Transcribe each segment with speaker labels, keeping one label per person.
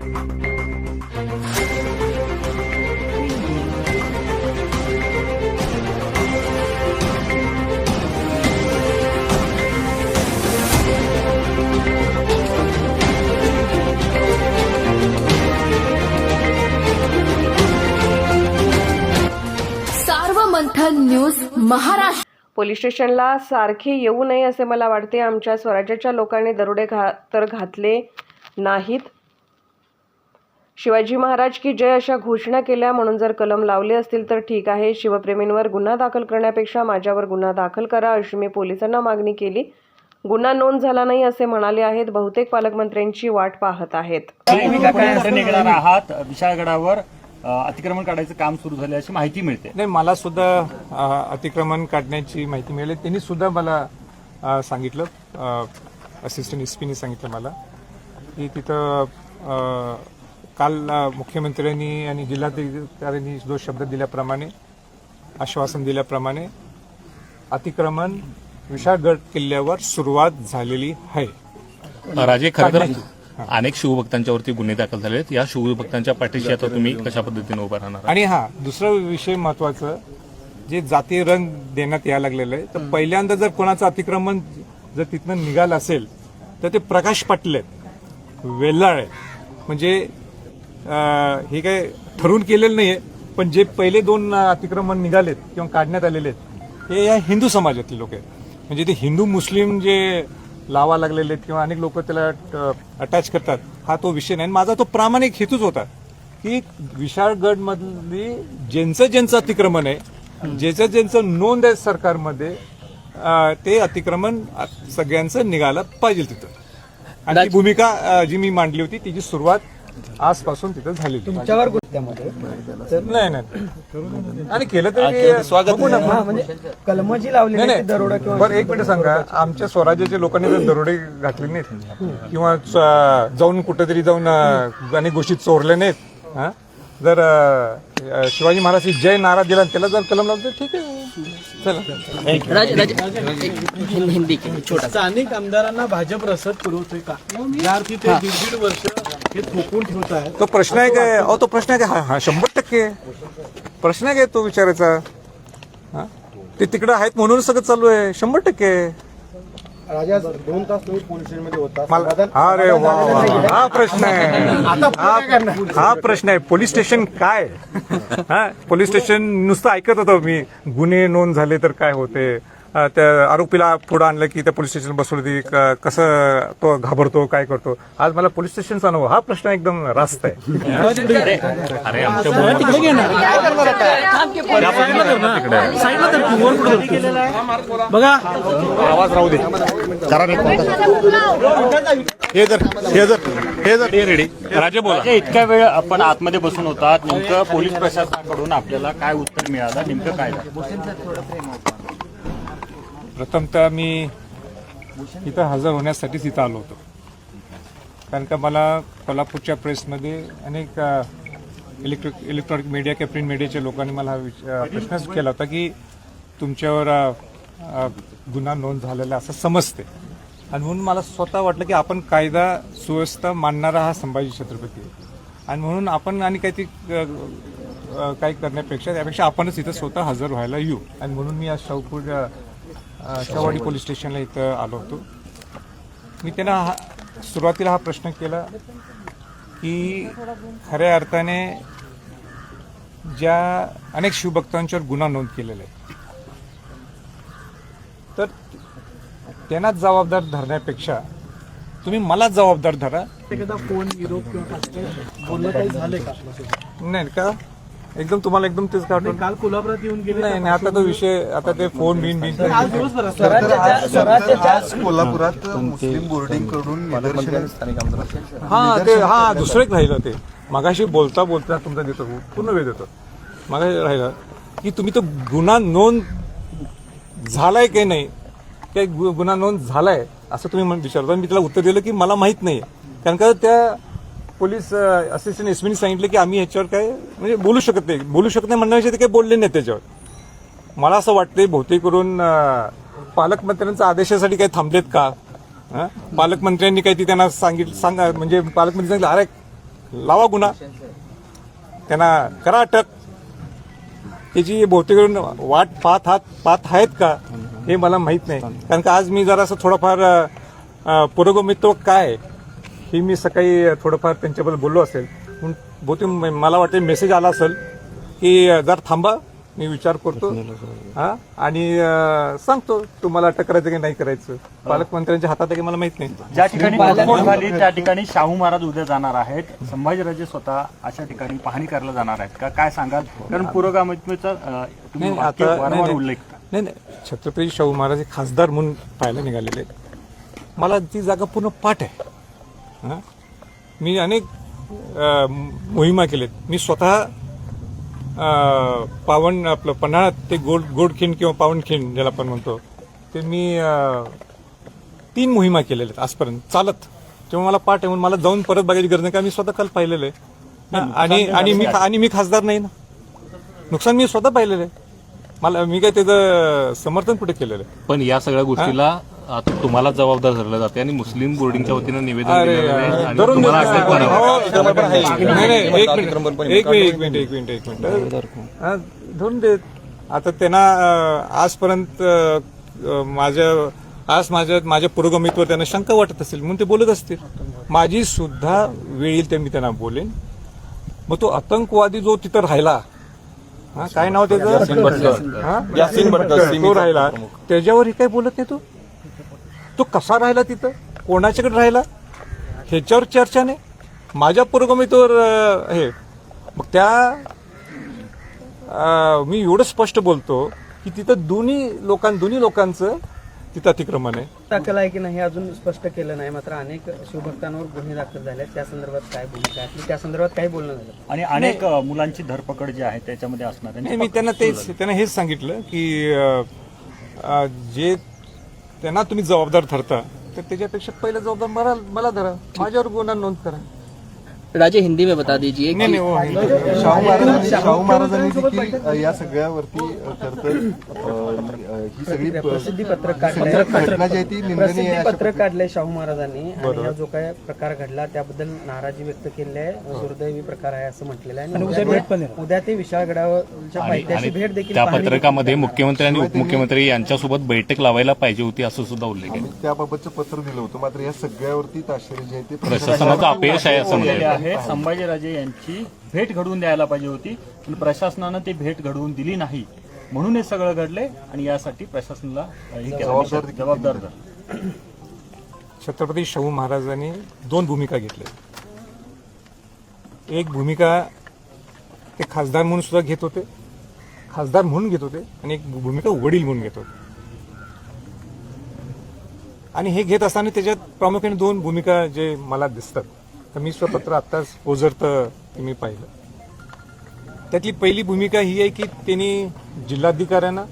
Speaker 1: Sarvamanthan news Maharashtra.
Speaker 2: Police स्टेशनला सारखे येऊ नये असे मला वाटते. आमच्या स्वराज्याच्या लोकांनी दरोडे तर घातले नाहीत. शिवाजी महाराज की जय अशा घोषणा केल्या म्हणून जर कलम लावले असतील तर ठीक आहे. शिवप्रेमींवर गुन्हा दाखल करण्यापेक्षा माझ्यावर गुन्हा दाखल करा अशी मी पोलिसांना मागणी केली. गुन्हा नोंद झाला नाही असे म्हणाले आहेत. बहुतेक पालकमंत्र्यांची वाट पाहत आहेत.
Speaker 3: निघणार आहात विशाळगडावर अतिक्रमण काढायचं काम सुरू झाले अशी माहिती मिळते.
Speaker 4: नाही, मला सुद्धा अतिक्रमण काढण्याची माहिती मिळाली. त्यांनी सुद्धा मला सांगितलं, असिस्टंट एसपीने सांगितलं मला की तिथं काल मुख्यमंत्र्यांनी आणि जिल्हाधिकाऱ्यांनी जो शब्द दिल्याप्रमाणे, आश्वासन दिल्याप्रमाणे अतिक्रमण विशाळगड किल्ल्यावर सुरुवात झालेली आहे.
Speaker 5: राजे, खरं तर अनेक शिवभक्तांच्यावरती गुन्हे दाखल झाले आहेत. या शिवभक्तांच्या पाठीशी आता तुम्ही कशा पद्धतीने उभा राहणार?
Speaker 4: आणि दुसरा विषय महत्वाचं, जे जातीय रंग देण्यात यायला लागलेलं आहे, तर पहिल्यांदा जर कोणाचं अतिक्रमण जर तिथनं निघालं असेल तर ते प्रकाश पाटील आहेत, वेल्लाळ आहेत. म्हणजे हे काय ठरवून केलेलं नाहीये, पण जे पहिले 2 अतिक्रमण निघालेत किंवा काढण्यात आलेले आहेत हे या हिंदू समाजातले लोक आहेत. म्हणजे ते हिंदू मुस्लिम जे लावा लागलेले आहेत किंवा अनेक लोक त्याला अटॅच करतात, हा तो विषय नाही. माझा तो प्रामाणिक हेतूच होता की विशाळगडमधली ज्यांचं अतिक्रमण आहे, ज्यांचं नोंद आहे सरकारमध्ये, ते अतिक्रमण सगळ्यांचं निघालं पाहिजे तिथं. आणि ती भूमिका जी मी मांडली होती तिची सुरुवात आजपासून तिथं झाली.
Speaker 6: तुमच्यावर त्यामध्ये
Speaker 4: नाही आणि केलं तरी स्वागत
Speaker 6: म्हणजे कलम जी लावली दरोडा किंवा.
Speaker 4: बरं, एक मिनिट सांगा, आमच्या स्वराज्याच्या लोकांनी जर दरोडे घातले नाहीत किंवा जाऊन कुठेतरी जाऊन अनेक गोष्टी चोरल्या नाहीत, जर शिवाजी महाराज जय नारा दिला त्याला जर कलम लावलं तर ठीक आहे. चला,
Speaker 6: स्थानिक आमदारांना भाजप रसद पुरवतोय का? या अर्थी ते 1.5 वर्ष हे थोपून ठेवत आहे.
Speaker 4: तो प्रश्न आहे काय? तो प्रश्न आहे काय? हा 100% प्रश्न आहे काय तो विचारायचा? ते तिकडे आहेत म्हणून सगळं चालू आहे. 100%
Speaker 6: राजा 2 तास तुम्ही पोलीस स्टेशनमध्ये होता.
Speaker 4: अरे वा, हा प्रश्न आहे. हा प्रश्न आहे. पोलीस स्टेशन काय? पोलीस स्टेशन नुसतं ऐकत होतो मी, गुन्हे नोंद झाले तर काय होते, त्या आरोपीला पुढे आणलं की त्या पोलीस स्टेशन बसवलं, कसं तो घाबरतो, काय करतो. आज मला पोलीस स्टेशनचा अनुभव, हा प्रश्न एकदम रास्त आहे.
Speaker 5: अरे आमच्या
Speaker 6: बघा,
Speaker 4: आवाज राहू दे.
Speaker 5: रेडी राजे बोला.
Speaker 3: इतक्या वेळ आपण आतमध्ये बसून होतात, नेमकं पोलीस प्रशासनाकडून आपल्याला काय उत्तर मिळालं, नेमकं काय झालं?
Speaker 4: प्रथमतः मी इथं हजर होण्यासाठीच इथं आलो होतो, कारण का मला कोल्हापूरच्या प्रेसमध्ये अनेक इलेक्ट्रॉनिक मीडिया किंवा प्रिंट मीडियाच्या लोकांनी मला हा प्रश्नच केला होता की तुमच्यावर गुन्हा नोंद झालेला असं समजते. आणि म्हणून मला स्वतः वाटलं की आपण कायदा सुव्यवस्था मानणारा हा संभाजी छत्रपती आहे, आणि म्हणून आपण आणि काही करण्यापेक्षा त्यापेक्षा आपणच इथं स्वतः हजर व्हायला येऊ. आणि म्हणून मी आज शाहूवाडी पोलीस स्टेशनला इथं आलो होतो. मी त्यांना सुरुवातीला हा प्रश्न केला की खऱ्या अर्थाने ज्या अनेक शिवभक्तांच्यावर गुन्हा नोंद केलेला आहे, तर त्यांनाच जबाबदार धरण्यापेक्षा तुम्ही मला जबाबदार धरा.
Speaker 6: एखादा फोन विरोध किंवा बोलणं काही झालंय का?
Speaker 4: नाही का, एकदम तुम्हाला एकदम तेच काढून
Speaker 6: काल कोल्हापुरात येऊन गेले.
Speaker 4: नाही, आता तो विषय, आता ते फोन बिन
Speaker 7: कोल्हापुरात मुस्लिम बोर्डिंग कडून
Speaker 4: दुसरं एक राहिलं. ते मगाशी बोलता तुमचा देतो पूर्ण वेळ देतो. मगाशी राहिलं की तुम्ही तो गुन्हा नोंद झालाय की नाही, काय गुन्हा नोंद झालाय असं तुम्ही विचारता. मी त्याला उत्तर दिलं की मला माहित नाही, कारण का त्या पोलीस असिस्टंट एसपीने सांगितलं की आम्ही ह्याच्यावर काय म्हणजे बोलू शकत नाही म्हणण्याविषयी ते काही बोलले नाही त्याच्यावर. मला असं वाटतंय बहुतेक करून पालकमंत्र्यांच्या आदेशासाठी काही थांबलेत का? पालकमंत्र्यांनी काही त्यांना सांगा, म्हणजे पालकमंत्री सांगितलं अरे लावा गुन्हा, त्यांना करा अटक. त्याची बहुतेक वाट पाहत आहेत का हे मला माहीत नाही. कारण का आज मी जरासं थोडंफार पुरोगमित्व काय हे मी सकाळी थोडंफार त्यांच्याबद्दल बोललो असेल. म्हणून बहुतेक मला वाटते मेसेज आला असेल की जरा थांबा, मी विचार करतो हा आणि सांगतो तुम्हाला अटक करायचं की नाही करायचं. पालकमंत्र्यांच्या हातात आहे की मला माहित नाही.
Speaker 3: ज्या ठिकाणी तोडफोड झाली त्या ठिकाणी शाहू महाराज उद्या जाणार आहेत. संभाजीराजे स्वतः अशा ठिकाणी पाहणी करायला जाणार आहेत का, काय सांगाल? कारण पुरोगामित्वाचा तुम्ही वाक्य वारंवार उल्लेख
Speaker 4: नाही, छत्रपती शाहू महाराज हे खासदार म्हणून पाहायला निघालेले आहेत. मला ती जागा पूर्ण पाठ आहे. हा, मी अनेक मोहिमा केलेत. मी स्वतः आपलं पन्हाळ्यात ते गोडखिंड किंवा पावनखिंड ज्याला आपण म्हणतो ते मी 3 मोहिमा केलेल्या आहेत आजपर्यंत चालत. तेव्हा मला पाठ आहे म्हणून मला जाऊन परत बघायची गरज नाही, का मी स्वतः काल पाहिलेलं आहे. आणि मी खासदार नाही ना, नुकसान मी स्वतः पाहिलेलं आहे. मी काय त्याचं समर्थन कुठे केलेलं आहे.
Speaker 5: पण या सगळ्या गोष्टीला आता तुम्हाला जबाबदार धरलं जाते आणि मुस्लिम बोर्डिंगच्या वतीनं निवेदन दिलेलं आहे आणि तुम्हाला अटक करावं.
Speaker 4: एक मिनिट धरून देत. आता त्यांना आजपर्यंत माझ्या पुरोगमित्व त्यांना शंका वाटत असेल म्हणून ते बोलत असतील. माझी सुद्धा वेळ येईल ते मी त्यांना बोलेन. मग तो आतंकवादी जो तिथं राहिला, काय नाव त्याचं, यासीन भटकर, तो राहिला, त्याच्यावर काही बोलत नाही. तो कसा राहिला, तिथं कोणाच्याकडे राहिला, ह्याच्यावर चर्चा नाही. माझ्या पुरोगमित्वावर हे मग मी एवढं स्पष्ट बोलतो की तिथं दोन्ही लोकांचं तिथं अतिक्रमण आहे.
Speaker 8: दाखल आहे की नाही हे अजून स्पष्ट केलं नाही. मात्र अनेक शिवभक्तांवर गुन्हे दाखल झाले, त्या संदर्भात काय भूमिका आहे, त्या संदर्भात काही बोलणं झालं.
Speaker 3: आणि अनेक मुलांची धरपकड जी आहे त्याच्यामध्ये असणार आहे.
Speaker 4: मी त्यांना हेच सांगितलं की जे त्यांना तुम्ही जबाबदार ठरता तर त्याच्यापेक्षा पहिलं जबाबदार मला धरा, माझ्यावर गुन्हा नोंद करा.
Speaker 8: राजे हिंदी में बता दीजिए.
Speaker 7: शाहू महाराजांनी देखील या सगळ्यावरती ही सगळी
Speaker 8: प्रसिद्धी पत्रक
Speaker 7: घटना जी आहे ती निंदनीय आहे.
Speaker 8: पत्रक काढलंय शाहू महाराजांनी आणि हा जो काय प्रकार घडला त्याबद्दल नाराजी व्यक्त केली आहे. दुर्दैवी प्रकार आहे असं म्हटलेलं आहे. आणि उद्या ते विशाळगडावरच्या पायथ्याची भेट देखील
Speaker 5: त्या पत्रकामध्ये मुख्यमंत्री आणि उपमुख्यमंत्री यांच्यासोबत बैठक लावायला पाहिजे होती असं सुद्धा उल्लेख आहे.
Speaker 7: त्याबाबतचं पत्र दिलं होतं. मात्र या सगळ्यावरती ताशेरे जे आहे ते
Speaker 5: प्रशासनाचं अपयश आहे असं
Speaker 3: बोललेले
Speaker 5: म्हणतात.
Speaker 3: आहे. संभाजीराजे यांची भेट घडवून द्यायला पाहिजे होती पण प्रशासनानं ती भेट घडवून दिली नाही म्हणून हे सगळं घडलंय आणि यासाठी प्रशासनाला जबाबदार धर.
Speaker 4: छत्रपती शाहू महाराजांनी 2 भूमिका घेतल्या. एक भूमिका ते खासदार म्हणून सुद्धा घेत होते, आणि एक भूमिका वडील म्हणून घेत होते. आणि हे घेत असताना त्याच्यात प्रामुख्याने 2 भूमिका जे मला दिसतात. तर मी स्वतंत्र आत्ताच ओझरतं मी पाहिलं. त्यातली पहिली भूमिका ही आहे की त्यांनी जिल्हाधिकाऱ्यांना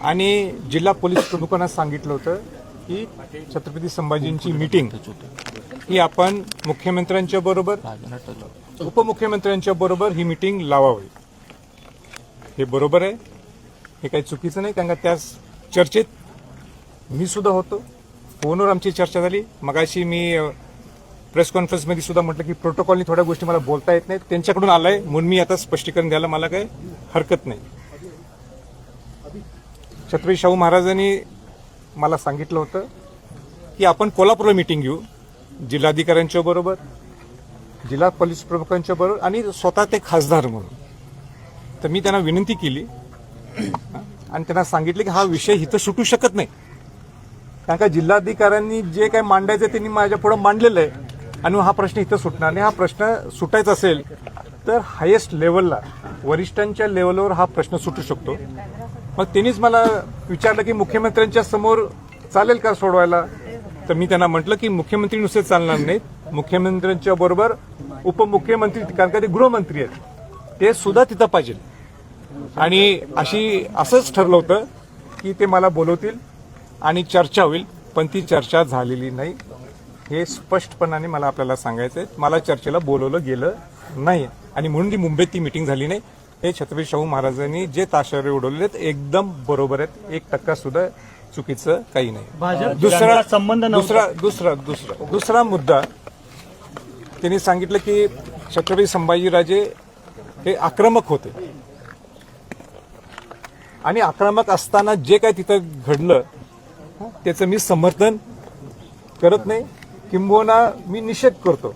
Speaker 4: आणि जिल्हा पोलीस प्रमुखांना सांगितलं होतं की छत्रपती संभाजींची मीटिंग ही आपण मुख्यमंत्र्यांच्या बरोबर, उपमुख्यमंत्र्यांच्या बरोबर ही मीटिंग लावावी. हे बरोबर आहे, हे काही चुकीचं नाही. कारण का त्या चर्चेत मी सुद्धा होतो, फोनवर आमची चर्चा झाली. मगाशी मी प्रेस कॉन्फरन्समध्ये सुद्धा म्हटलं की प्रोटोकॉलनी थोड्या गोष्टी मला बोलता येत नाहीत, त्यांच्याकडून आलंय म्हणून मी आता स्पष्टीकरण द्यायला मला काही हरकत नाही. छत्रपती शाहू महाराजांनी मला सांगितलं होतं की आपण कोल्हापूरला मीटिंग घेऊ जिल्हाधिकाऱ्यांच्या बरोबर, जिल्हा पोलीस प्रमुखांच्या बरोबर आणि स्वतः ते खासदार म्हणून. तर मी त्यांना विनंती केली आणि त्यांना सांगितलं की हा विषय इथं सुटू शकत नाही. कारण का जिल्हाधिकाऱ्यांनी जे काही मांडायचं त्यांनी माझ्या पुढे मांडलेलं आहे आणि हा प्रश्न इथं सुटणार नाही. हा प्रश्न सुटायचा असेल तर हायेस्ट लेवलला, वरिष्ठांच्या लेवलवर हा प्रश्न सुटू शकतो. मग त्यांनीच मला विचारलं की मुख्यमंत्र्यांच्या समोर चालेल का सोडवायला. तर मी त्यांना म्हटलं की मुख्यमंत्री नुसते चालणार नाहीत, मुख्यमंत्र्यांच्या बरोबर उपमुख्यमंत्री, कारण का ते गृहमंत्री आहेत, ते सुद्धा तिथं पाहिजे. आणि असंच ठरलं होतं की ते मला बोलवतील आणि चर्चा होईल, पण ती चर्चा झालेली नाही. हे स्पष्टपणाने मला आपल्याला सांगायचं आहे. मला चर्चेला बोलवलं गेलं नाही आणि म्हणून ती मुंबईत ती मीटिंग झाली नाही. हे छत्रपती शाहू महाराजांनी जे ताशेरे उडवलेले आहेत एकदम बरोबर आहेत, 1% सुद्धा चुकीचं काही नाही. दुसरा मुद्दा, त्यांनी सांगितलं की छत्रपती संभाजीराजे हे आक्रमक होते आणि आक्रमक असताना जे काय तिथं घडलं त्याचं मी समर्थन करत नाही, किंबहुना मी निषेध करतो.